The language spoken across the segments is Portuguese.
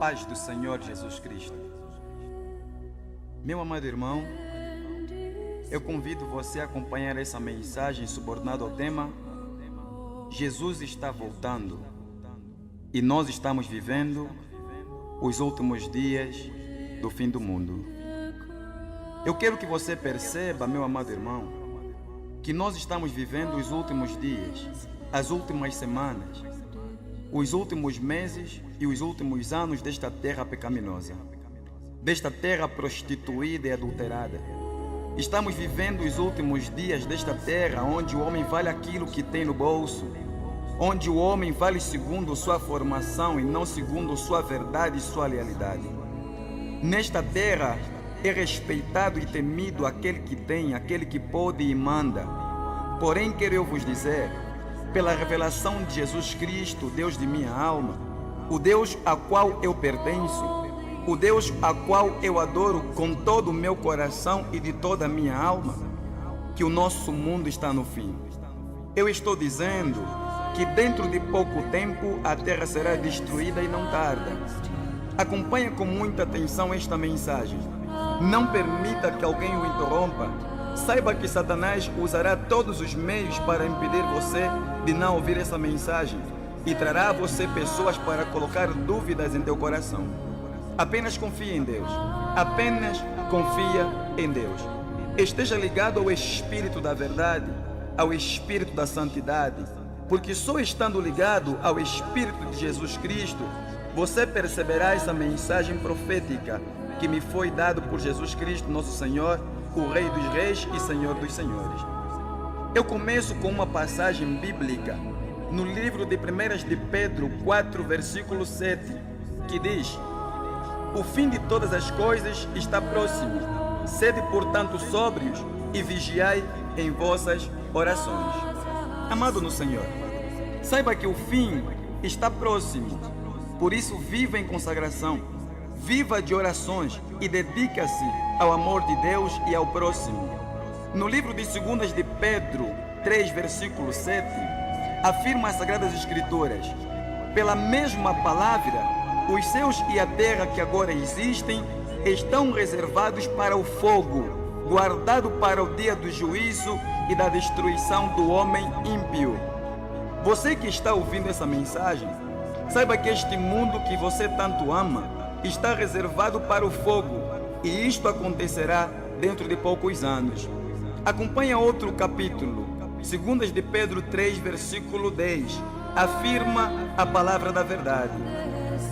paz do Senhor Jesus Cristo. Meu amado irmão, eu convido você a acompanhar essa mensagem subordinada ao tema Jesus está voltando e nós estamos vivendo os últimos dias do fim do mundo. Eu quero que você perceba, meu amado irmão, que nós estamos vivendo os últimos dias, as últimas semanas, os últimos meses e os últimos anos desta terra pecaminosa, desta terra prostituída e adulterada. Estamos vivendo os últimos dias desta terra onde o homem vale aquilo que tem no bolso, onde o homem vale segundo sua formação e não segundo sua verdade e sua lealidade. Nesta terra é respeitado e temido aquele que tem, aquele que pode e manda. Porém, quero eu vos dizer, pela revelação de Jesus Cristo, Deus de minha alma, o Deus a qual eu pertenço, o Deus a qual eu adoro com todo o meu coração e de toda a minha alma, que o nosso mundo está no fim. Eu estou dizendo que dentro de pouco tempo a terra será destruída e não tarda. Acompanhe com muita atenção esta mensagem. Não permita que alguém o interrompa. Saiba que Satanás usará todos os meios para impedir você de não ouvir essa mensagem e trará a você pessoas para colocar dúvidas em teu coração. Apenas confie em Deus. Apenas confia em Deus. Esteja ligado ao Espírito da verdade, ao Espírito da santidade, porque só estando ligado ao Espírito de Jesus Cristo, você perceberá essa mensagem profética que me foi dado por Jesus Cristo, nosso Senhor, o Rei dos Reis e Senhor dos Senhores. Eu começo com uma passagem bíblica no livro de 1 de Pedro 4, versículo 7, que diz: o fim de todas as coisas está próximo. Sede, portanto, sóbrios e vigiai em vossas orações. Amado no Senhor, saiba que o fim está próximo. Por isso, viva em consagração, viva de orações e dedica-se ao amor de Deus e ao próximo. No livro de 2 de Pedro 3, versículo 7, afirma as Sagradas Escrituras: pela mesma palavra, os céus e a terra que agora existem estão reservados para o fogo, guardado para o dia do juízo e da destruição do homem ímpio. Você que está ouvindo essa mensagem, saiba que este mundo que você tanto ama está reservado para o fogo, e isto acontecerá dentro de poucos anos. Acompanha outro capítulo, 2 de Pedro 3, versículo 10, afirma a palavra da verdade: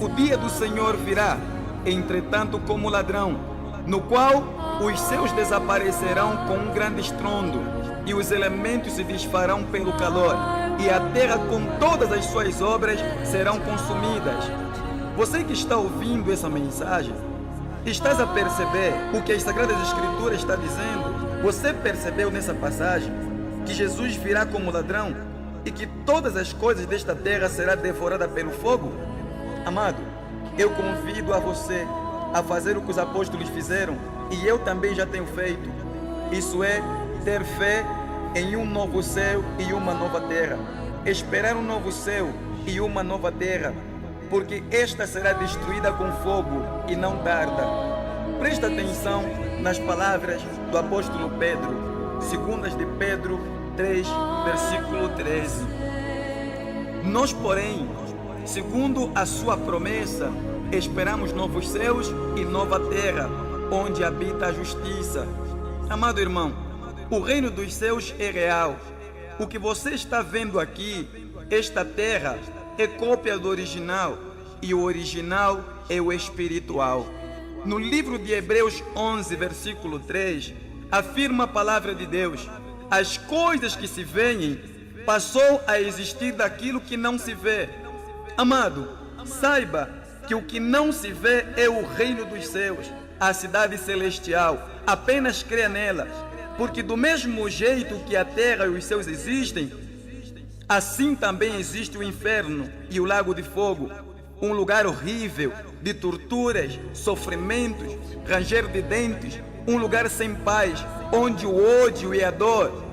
o dia do Senhor virá, entretanto, como ladrão, no qual os céus desaparecerão com um grande estrondo, e os elementos se desfarão pelo calor, e a terra com todas as suas obras serão consumidas. Você que está ouvindo essa mensagem, estás a perceber o que as Sagradas Escrituras está dizendo? Você percebeu nessa passagem que Jesus virá como ladrão e que todas as coisas desta terra serão devoradas pelo fogo? Amado, eu convido a você a fazer o que os apóstolos fizeram, e eu também já tenho feito. Isso é ter fé em um novo céu e uma nova terra, esperar um novo céu e uma nova terra, porque esta será destruída com fogo e não tarda. Presta atenção nas palavras do apóstolo Pedro, 2 de Pedro 3, versículo 13. Nós, porém, segundo a sua promessa, esperamos novos céus e nova terra, onde habita a justiça. Amado irmão, o reino dos céus é real. O que você está vendo aqui, esta terra, é cópia do original, e o original é o espiritual. No livro de Hebreus 11, versículo 3, afirma a palavra de Deus: as coisas que se veem passou a existir daquilo que não se vê. Amado, saiba que o que não se vê é o reino dos céus, a cidade celestial. Apenas creia nela, porque do mesmo jeito que a terra e os céus existem, assim também existe o inferno e o lago de fogo, um lugar horrível de torturas, sofrimentos, ranger de dentes, um lugar sem paz, onde o ódio e a dor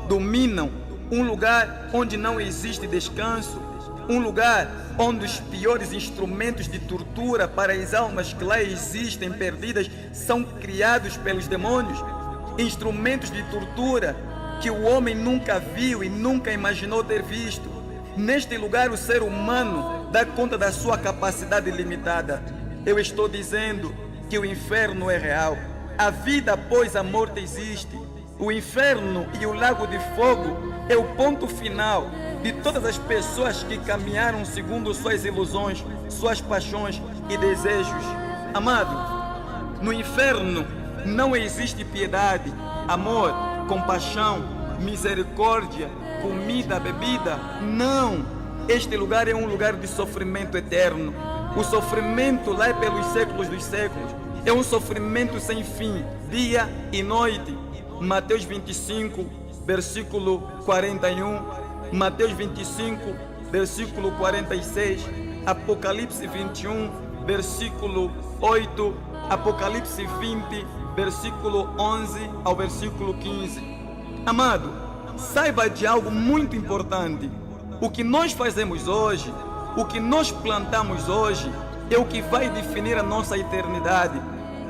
dominam, um lugar onde não existe descanso. um lugar onde os piores instrumentos de tortura para as almas que lá existem perdidas são criados pelos demônios, instrumentos de tortura que o homem nunca viu e nunca imaginou ter visto. Neste lugar o ser humano dá conta da sua capacidade limitada. Eu estou dizendo que o inferno é real. A vida após a morte existe. O inferno e o lago de fogo é o ponto final de todas as pessoas que caminharam segundo suas ilusões, suas paixões e desejos. Amado, no inferno não existe piedade, amor, compaixão, misericórdia, comida, bebida. Não! Este lugar é um lugar de sofrimento eterno. O sofrimento lá é pelos séculos dos séculos. É um sofrimento sem fim, dia e noite. Mateus 25, versículo 41, Mateus 25, versículo 46, Apocalipse 21, versículo 8, Apocalipse 20, versículo 11 ao versículo 15. Amado, saiba de algo muito importante. O que nós fazemos hoje, o que nós plantamos hoje, é o que vai definir a nossa eternidade.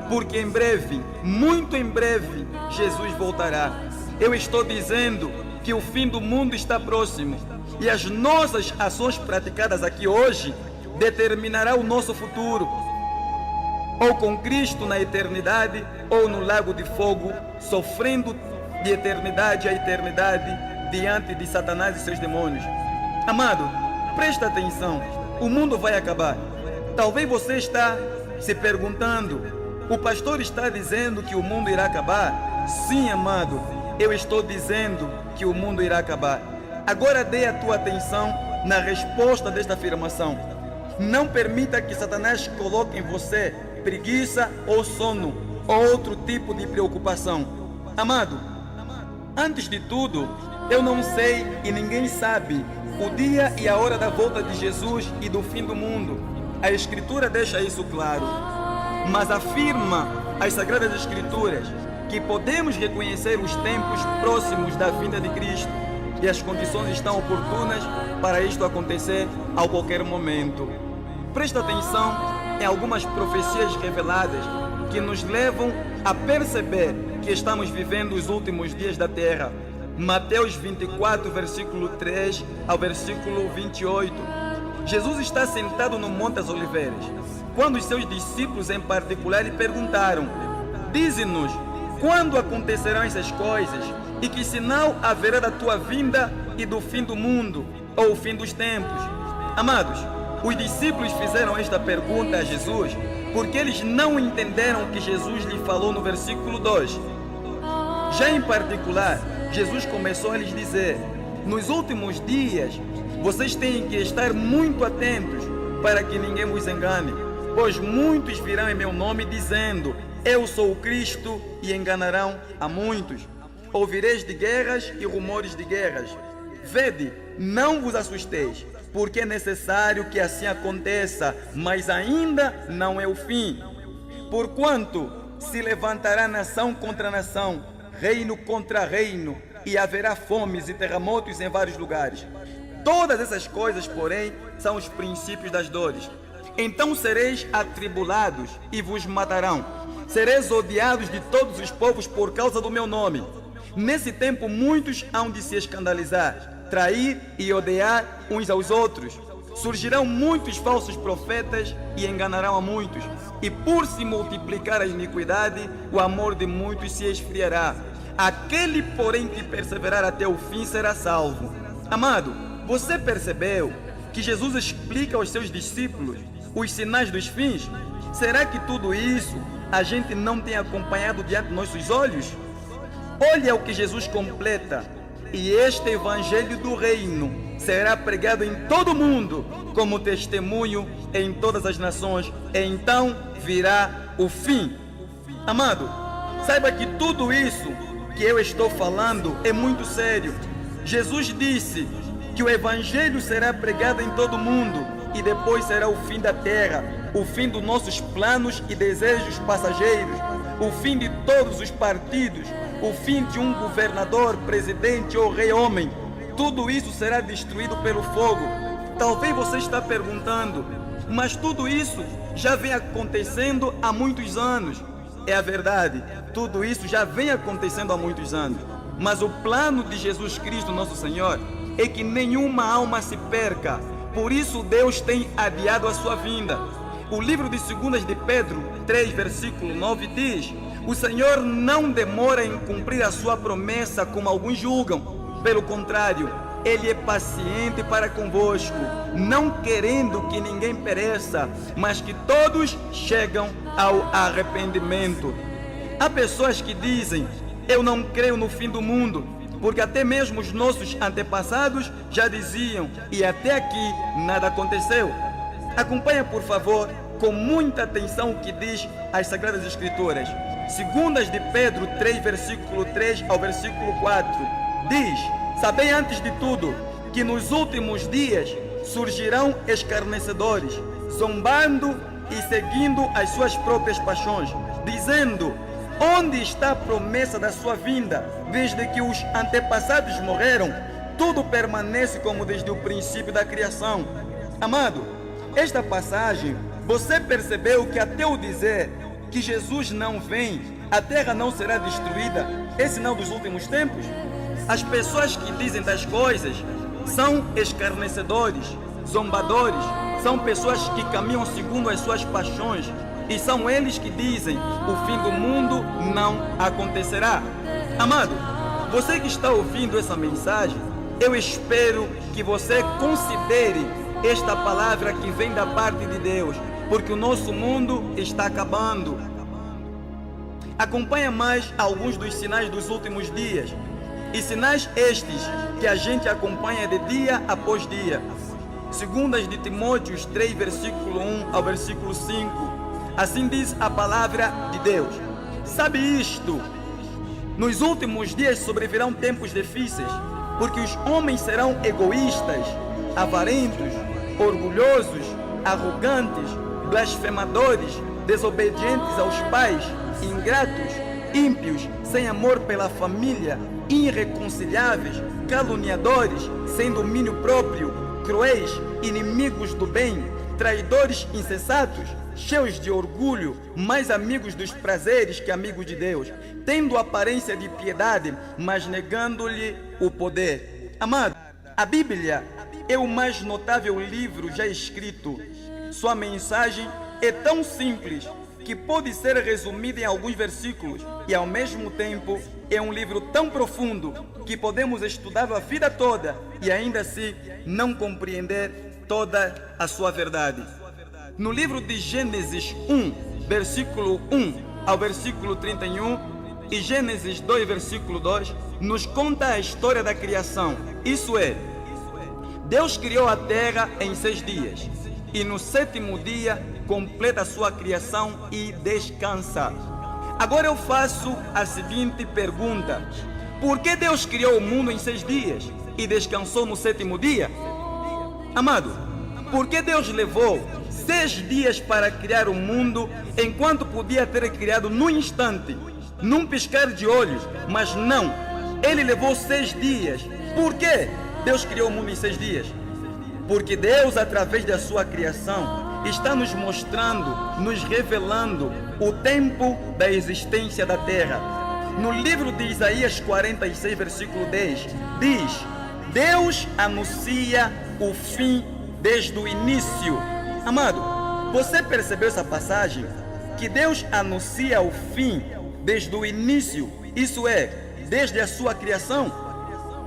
Porque em breve, muito em breve, Jesus voltará. Eu estou dizendo que o fim do mundo está próximo. E as nossas ações praticadas aqui hoje determinarão o nosso futuro. Ou com Cristo na eternidade, ou no lago de fogo, sofrendo de eternidade a eternidade diante de Satanás e seus demônios. Amado, presta atenção. O mundo vai acabar. Talvez você está se perguntando: o pastor está dizendo que o mundo irá acabar? Sim, amado, eu estou dizendo que o mundo irá acabar. Agora dê a tua atenção na resposta desta afirmação. Não permita que Satanás coloque em você preguiça ou sono ou outro tipo de preocupação. Amado, antes de tudo, eu não sei e ninguém sabe o dia e a hora da volta de Jesus e do fim do mundo. A Escritura deixa isso claro. Mas afirma as Sagradas Escrituras que podemos reconhecer os tempos próximos da vinda de Cristo e as condições estão oportunas para isto acontecer a qualquer momento. Presta atenção em algumas profecias reveladas que nos levam a perceber que estamos vivendo os últimos dias da terra. Mateus 24, versículo 3 ao versículo 28. Jesus está sentado no Monte das Oliveiras, quando os seus discípulos em particular lhe perguntaram: dize-nos, quando acontecerão essas coisas? E que sinal haverá da tua vinda e do fim do mundo, ou o fim dos tempos? Amados, os discípulos fizeram esta pergunta a Jesus porque eles não entenderam o que Jesus lhe falou no versículo 2. Já em particular, Jesus começou a lhes dizer: nos últimos dias, vocês têm que estar muito atentos para que ninguém vos engane, pois muitos virão em meu nome dizendo: eu sou o Cristo, e enganarão a muitos. Ouvireis de guerras e rumores de guerras. Vede, não vos assusteis, porque é necessário que assim aconteça, mas ainda não é o fim. Porquanto se levantará nação contra nação, reino contra reino, e haverá fomes e terremotos em vários lugares. Todas essas coisas, porém, são os princípios das dores. Então sereis atribulados e vos matarão. Sereis odiados de todos os povos por causa do meu nome. Nesse tempo muitos hão de se escandalizar, trair e odiar uns aos outros. Surgirão muitos falsos profetas e enganarão a muitos. E por se multiplicar a iniquidade, o amor de muitos se esfriará. Aquele, porém, que perseverar até o fim será salvo. Amado, você percebeu que Jesus explica aos seus discípulos os sinais dos fins? Será que tudo isso a gente não tem acompanhado diante de nossos olhos? Olha o que Jesus completa: e este evangelho do reino será pregado em todo o mundo como testemunho em todas as nações, e então virá o fim. Amado, saiba que tudo isso que eu estou falando é muito sério. Jesus disse que o evangelho será pregado em todo o mundo e depois será o fim da terra, o fim dos nossos planos e desejos passageiros, o fim de todos os partidos, o fim de um governador, presidente ou rei homem. Tudo isso será destruído pelo fogo. Talvez você está perguntando, mas tudo isso já vem acontecendo há muitos anos. É a verdade, tudo isso já vem acontecendo há muitos anos. Mas o plano de Jesus Cristo, nosso Senhor, é que nenhuma alma se perca. Por isso Deus tem adiado a sua vinda. O livro de 2 de Pedro 3, versículo 9 diz: o Senhor não demora em cumprir a sua promessa, como alguns julgam. Pelo contrário, Ele é paciente para convosco, não querendo que ninguém pereça, mas que todos chegam ao arrependimento. Há pessoas que dizem: eu não creio no fim do mundo, porque até mesmo os nossos antepassados já diziam, e até aqui nada aconteceu. Acompanha, por favor, com muita atenção o que diz as Sagradas Escrituras. 2 de Pedro 3, versículo 3 ao versículo 4, diz: sabei antes de tudo que nos últimos dias surgirão escarnecedores, zombando e seguindo as suas próprias paixões, dizendo: onde está a promessa da sua vinda? Desde que os antepassados morreram, tudo permanece como desde o princípio da criação. Amado, esta passagem, você percebeu que até o dizer que Jesus não vem, a terra não será destruída, é sinal dos últimos tempos? As pessoas que dizem das coisas são escarnecedores, zombadores, são pessoas que caminham segundo as suas paixões, e são eles que dizem: o fim do mundo não acontecerá. Amado, você que está ouvindo essa mensagem, eu espero que você considere esta palavra que vem da parte de Deus, porque o nosso mundo está acabando. Acompanha mais alguns dos sinais dos últimos dias, e sinais estes que a gente acompanha de dia após dia. 2 de Timóteo 3, versículo 1 ao versículo 5. Assim diz a palavra de Deus: sabe isto, nos últimos dias sobrevirão tempos difíceis, porque os homens serão egoístas, avarentos, orgulhosos, arrogantes, blasfemadores, desobedientes aos pais, ingratos, ímpios, sem amor pela família, irreconciliáveis, caluniadores, sem domínio próprio, cruéis, inimigos do bem, traidores insensatos, cheios de orgulho, mais amigos dos prazeres que amigos de Deus, tendo aparência de piedade, mas negando-lhe o poder. Amado, a Bíblia é o mais notável livro já escrito. Sua mensagem é tão simples que pode ser resumida em alguns versículos, e ao mesmo tempo é um livro tão profundo que podemos estudá-lo a vida toda e ainda assim não compreender toda a sua verdade. No livro de Gênesis 1, versículo 1 ao versículo 31, e Gênesis 2, versículo 2, nos conta a história da criação. Isso é, Deus criou a terra em 6 dias, e no 7º dia completa a sua criação e descansa. Agora eu faço a seguinte pergunta: por que Deus criou o mundo em 6 dias e descansou no 7º dia? Amado, por que Deus levou 6 dias para criar o mundo, enquanto podia ter criado num instante, num piscar de olhos? Mas não, Ele levou 6 dias. Por que Deus criou o mundo em 6 dias? Porque Deus, através da sua criação, está nos mostrando, nos revelando o tempo da existência da terra. No livro de Isaías 46, versículo 10, diz: Deus anuncia o fim desde o início. Amado, você percebeu essa passagem? Que Deus anuncia o fim desde o início, isso é, desde a sua criação.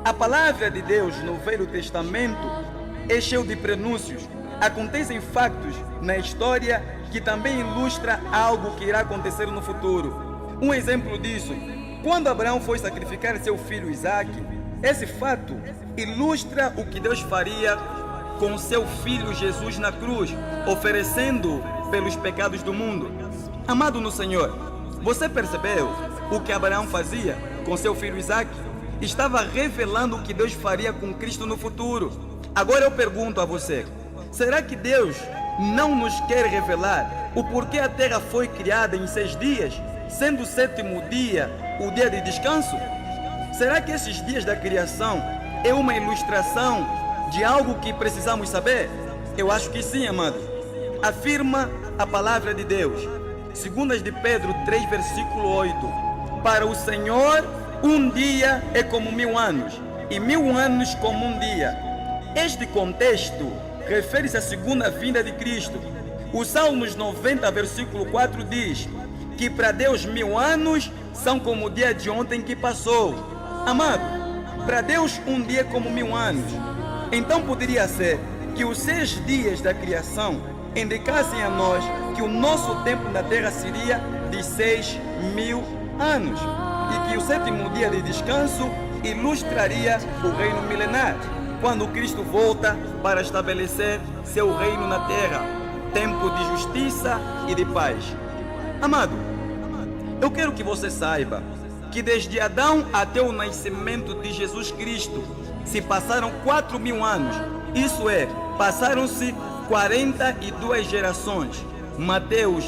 A palavra de Deus no Velho Testamento é cheio de prenúncios. Acontecem fatos na história que também ilustra algo que irá acontecer no futuro. Um exemplo disso, quando Abraão foi sacrificar seu filho Isaque, esse fato ilustra o que Deus faria com seu filho Jesus na cruz, oferecendo pelos pecados do mundo. Amado no Senhor, você percebeu o que Abraão fazia com seu filho Isaque? Estava revelando o que Deus faria com Cristo no futuro. Agora eu pergunto a você: será que Deus não nos quer revelar o porquê a terra foi criada em 6 dias, sendo o 7º dia o dia de descanso? Será que esses dias da criação é uma ilustração de algo que precisamos saber? Eu acho que sim, amado. Afirma a palavra de Deus. 2 de Pedro 3, versículo 8. Para o Senhor, um dia é como 1000 anos, e 1000 anos como um dia. Este contexto refere-se à segunda vinda de Cristo. O Salmos 90, versículo 4 diz que para Deus 1000 anos são como o dia de ontem que passou. Amado, para Deus um dia é como 1000 anos. Então poderia ser que os 6 dias da criação indicassem a nós que o nosso tempo na terra seria de 6.000 anos e que o 7º dia de descanso ilustraria o reino milenar, quando Cristo volta para estabelecer seu reino na terra, tempo de justiça e de paz. Amado, eu quero que você saiba que desde Adão até o nascimento de Jesus Cristo se passaram 4.000 anos, isso é, passaram-se 42 gerações. Mateus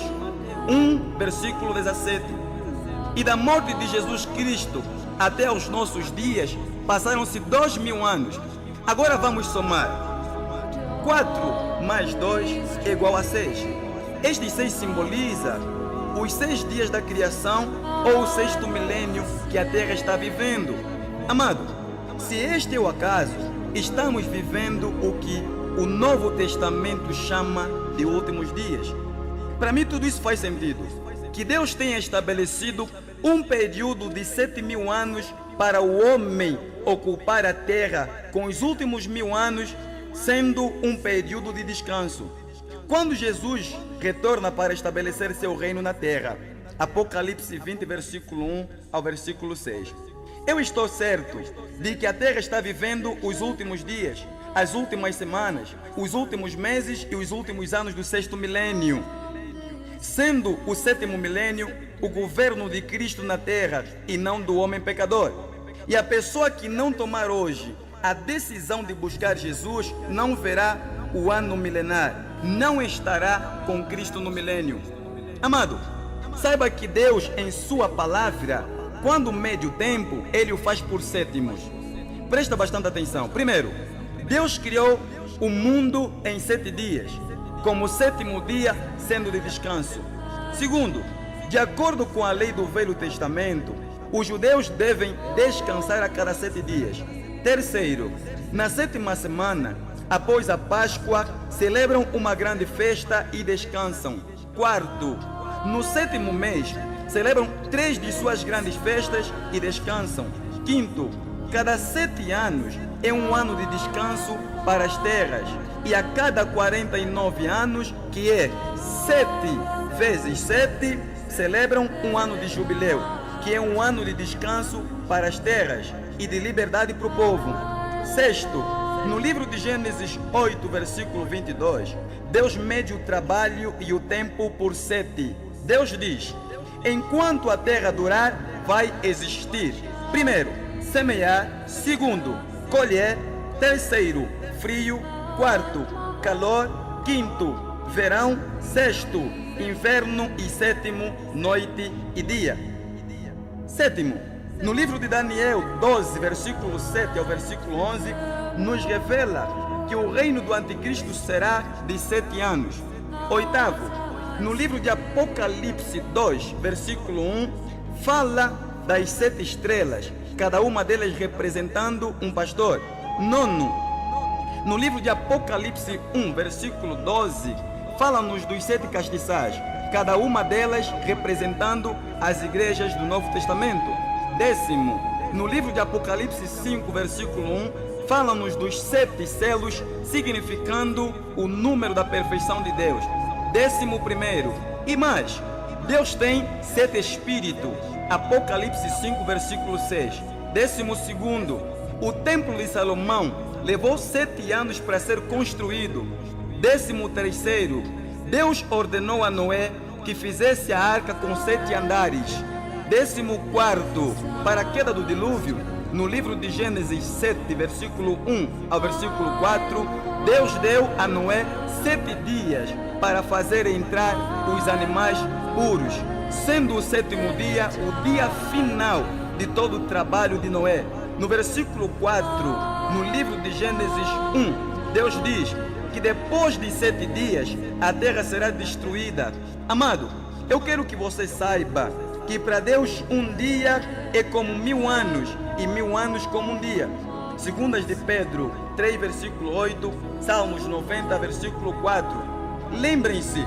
1, versículo 17. E da morte de Jesus Cristo até os nossos dias passaram-se 2.000 anos. Agora vamos somar. 4 mais 2 é igual a 6. Este 6 simboliza os 6 dias da criação ou o 6º milênio que a Terra está vivendo. Amado, se este é o acaso, estamos vivendo o que o Novo Testamento chama de últimos dias. Para mim tudo isso faz sentido. Que Deus tenha estabelecido um período de 7.000 anos para o homem ocupar a terra, com os últimos 1000 anos sendo um período de descanso. Quando Jesus retorna para estabelecer seu reino na terra, Apocalipse 20, versículo 1 ao versículo 6. Eu estou certo de que a terra está vivendo os últimos dias, as últimas semanas, os últimos meses e os últimos anos do 6º milênio, sendo o 7º milênio o governo de Cristo na terra e não do homem pecador. E a pessoa que não tomar hoje a decisão de buscar Jesus não verá o ano milenar, não estará com Cristo no milênio. Amado, saiba que Deus, em sua palavra, quando mede o tempo, Ele o faz por sétimos. Presta bastante atenção. Primeiro, Deus criou o mundo em 7 dias, como o 7º dia sendo de descanso. Segundo, de acordo com a lei do Velho Testamento, os judeus devem descansar a cada 7 dias. Terceiro, na 7ª semana, após a Páscoa, celebram uma grande festa e descansam. Quarto, no 7º mês, celebram 3 de suas grandes festas e descansam. Quinto, cada 7 anos é um ano de descanso para as terras, e a cada 49 anos, que é 7 vezes 7, celebram um ano de jubileu, que é um ano de descanso para as terras e de liberdade para o povo. Sexto, no livro de Gênesis 8, versículo 22, Deus mede o trabalho e o tempo por 7. Deus diz: enquanto a terra durar, vai existir. Primeiro, semear. Segundo, colher. Terceiro, frio. Quarto, calor. Quinto, verão. Sexto, inverno. E sétimo, noite e dia. Sétimo, no livro de Daniel 12, versículo 7 ao versículo 11, nos revela que o reino do anticristo será de 7 anos. Oitavo, no livro de Apocalipse 2, versículo 1, fala das 7 estrelas, cada uma delas representando um pastor. Nono, no livro de Apocalipse 1, versículo 12, fala-nos dos 7 castiçais, cada uma delas representando as igrejas do Novo Testamento. Décimo, no livro de Apocalipse 5, versículo 1, fala-nos dos 7 selos, significando o número da perfeição de Deus. 11º, e mais, Deus tem 7 espíritos. Apocalipse 5, versículo 6. 12º, o templo de Salomão levou 7 anos para ser construído. 13º, Deus ordenou a Noé que fizesse a arca com 7 andares. 14º, para a queda do dilúvio, no livro de Gênesis 7, versículo 1 ao versículo 4, Deus deu a Noé 7 dias para fazer entrar os animais puros, sendo o 7º dia o dia final de todo o trabalho de Noé. No versículo 4, No livro de Gênesis 1, Deus diz que depois de 7 dias a terra será destruída. Amado, eu quero que você saiba que para Deus um dia é como 1000 anos e 1000 anos como um dia. Segundas de Pedro 3, versículo 8, Salmos 90, versículo 4. Lembrem-se,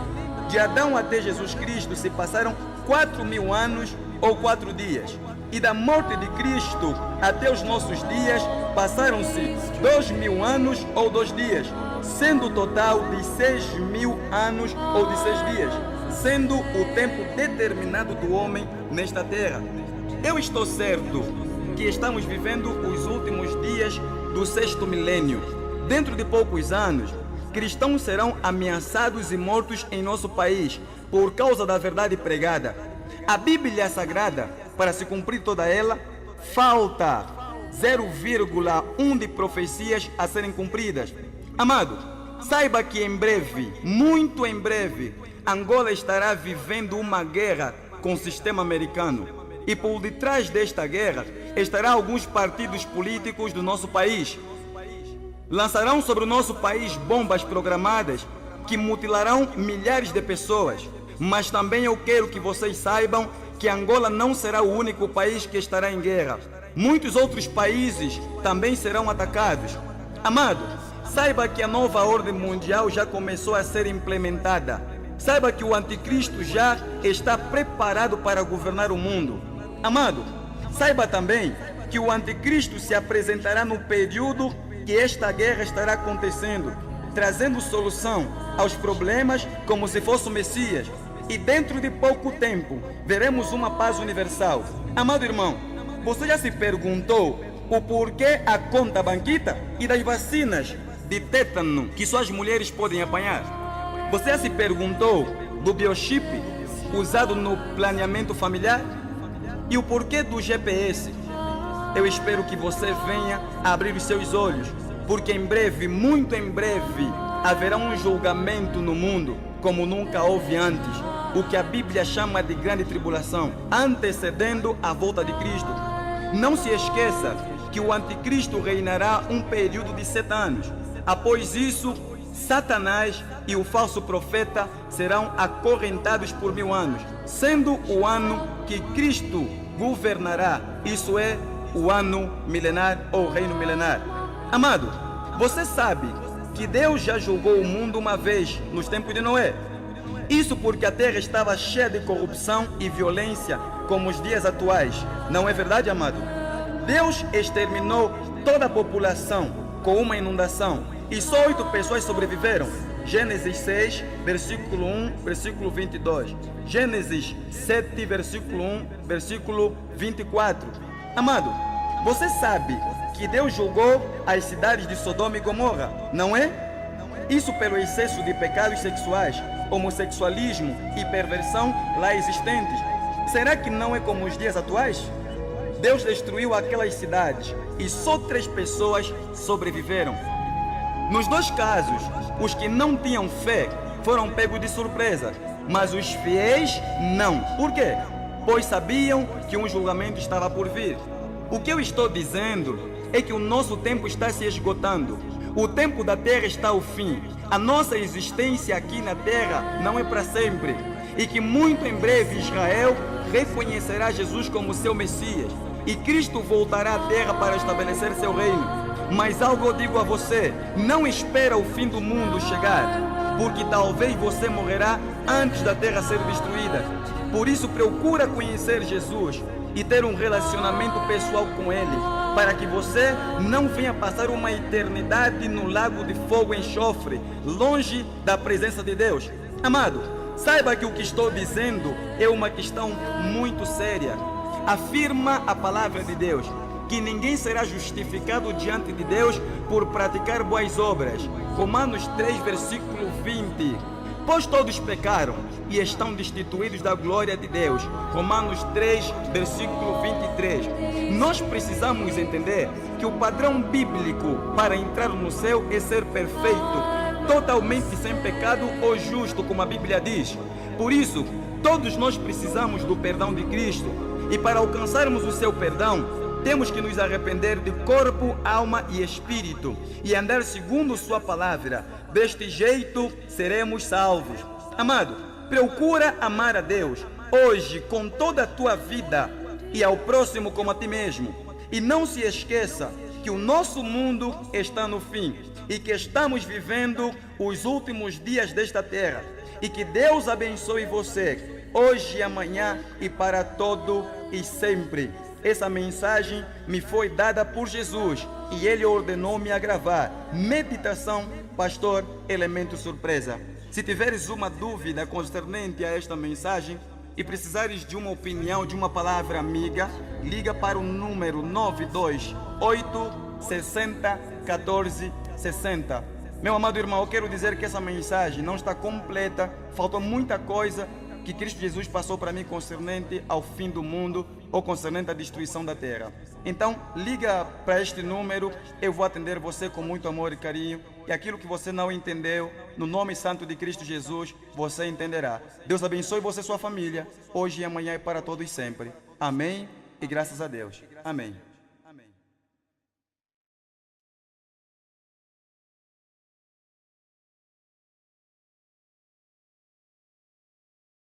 de Adão até Jesus Cristo se passaram 4000 anos ou 4 dias. E da morte de Cristo até os nossos dias passaram-se 2000 anos ou 2 dias, sendo o total de 6000 anos ou de 6 dias, sendo o tempo determinado do homem nesta terra. Eu estou certo que estamos vivendo os últimos dias do 6º milênio. Dentro de poucos anos, cristãos serão ameaçados e mortos em nosso país por causa da verdade pregada. A Bíblia Sagrada, para se cumprir toda ela, falta 0,1 de profecias a serem cumpridas. Amado, saiba que em breve, muito em breve, Angola estará vivendo uma guerra com o sistema americano. E por detrás desta guerra estarão alguns partidos políticos do nosso país. Lançarão sobre o nosso país bombas programadas que mutilarão milhares de pessoas. Mas também eu quero que vocês saibam que Angola não será o único país que estará em guerra. Muitos outros países também serão atacados. Amado, saiba que a nova ordem mundial já começou a ser implementada. Saiba que o anticristo já está preparado para governar o mundo. Amado, saiba também que o anticristo se apresentará no período que esta guerra estará acontecendo, trazendo solução aos problemas como se fosse o Messias. E dentro de pouco tempo, veremos uma paz universal. Amado irmão, você já se perguntou o porquê a conta banquita e das vacinas de tétano que só as mulheres podem apanhar? Você já se perguntou do biochip usado no planeamento familiar? E o porquê do GPS? Eu espero que você venha abrir os seus olhos, porque em breve, muito em breve, haverá um julgamento no mundo como nunca houve antes, o que a Bíblia chama de grande tribulação, antecedendo a volta de Cristo. Não se esqueça que o anticristo reinará um período de 7 anos. Após isso, Satanás e o falso profeta serão acorrentados por 1000 anos, sendo o ano que Cristo governará, isso é, o ano milenar ou reino milenar. Amado, você sabe que Deus já julgou o mundo uma vez, nos tempos de Noé. Isso porque a terra estava cheia de corrupção e violência, como os dias atuais. Não é verdade, amado? Deus exterminou toda a população com uma inundação e só 8 pessoas sobreviveram. Gênesis 6, versículo 1, versículo 22. Gênesis 7, versículo 1, versículo 24. Amado, você sabe que Deus julgou as cidades de Sodoma e Gomorra, não é? Isso pelo excesso de pecados sexuais, homossexualismo e perversão lá existentes. Será que não é como os dias atuais? Deus destruiu aquelas cidades e só 3 pessoas sobreviveram. Nos 2 casos, os que não tinham fé foram pegos de surpresa, mas os fiéis não. Por quê? Pois sabiam que um julgamento estava por vir. O que eu estou dizendo é que o nosso tempo está se esgotando. O tempo da terra está ao fim. A nossa existência aqui na terra não é para sempre. E que muito em breve Israel reconhecerá Jesus como seu Messias. E Cristo voltará à terra para estabelecer seu reino. Mas algo eu digo a você, não espera o fim do mundo chegar, porque talvez você morrerá antes da terra ser destruída. Por isso procura conhecer Jesus e ter um relacionamento pessoal com Ele, para que você não venha passar uma eternidade no lago de fogo e enxofre, longe da presença de Deus. Amado, saiba que o que estou dizendo é uma questão muito séria. Afirma a palavra de Deus que ninguém será justificado diante de Deus por praticar boas obras. Romanos 3, versículo 20. Pois todos pecaram e estão destituídos da glória de Deus. Romanos 3, versículo 23. Nós precisamos entender que o padrão bíblico para entrar no céu é ser perfeito, totalmente sem pecado ou justo, como a Bíblia diz. Por isso, todos nós precisamos do perdão de Cristo. E para alcançarmos o seu perdão, temos que nos arrepender de corpo, alma e espírito e andar segundo sua palavra. Deste jeito seremos salvos. Amado, procura amar a Deus hoje com toda a tua vida e ao próximo como a ti mesmo. E não se esqueça que o nosso mundo está no fim e que estamos vivendo os últimos dias desta terra. E que Deus abençoe você hoje e amanhã e para todo e sempre. Essa mensagem me foi dada por Jesus e Ele ordenou-me a gravar. Meditação, Pastor Elemento Surpresa. Se tiveres uma dúvida concernente a esta mensagem e precisares de uma opinião, de uma palavra amiga, liga para o número 928 60 14 60. Meu amado irmão, eu quero dizer que essa mensagem não está completa, faltou muita coisa que Cristo Jesus passou para mim concernente ao fim do mundo ou concernente à destruição da terra. Então, liga para este número, eu vou atender você com muito amor e carinho, e aquilo que você não entendeu, no nome santo de Cristo Jesus, você entenderá. Deus abençoe você e sua família, hoje e amanhã e para todos sempre. Amém e graças a Deus. Amém.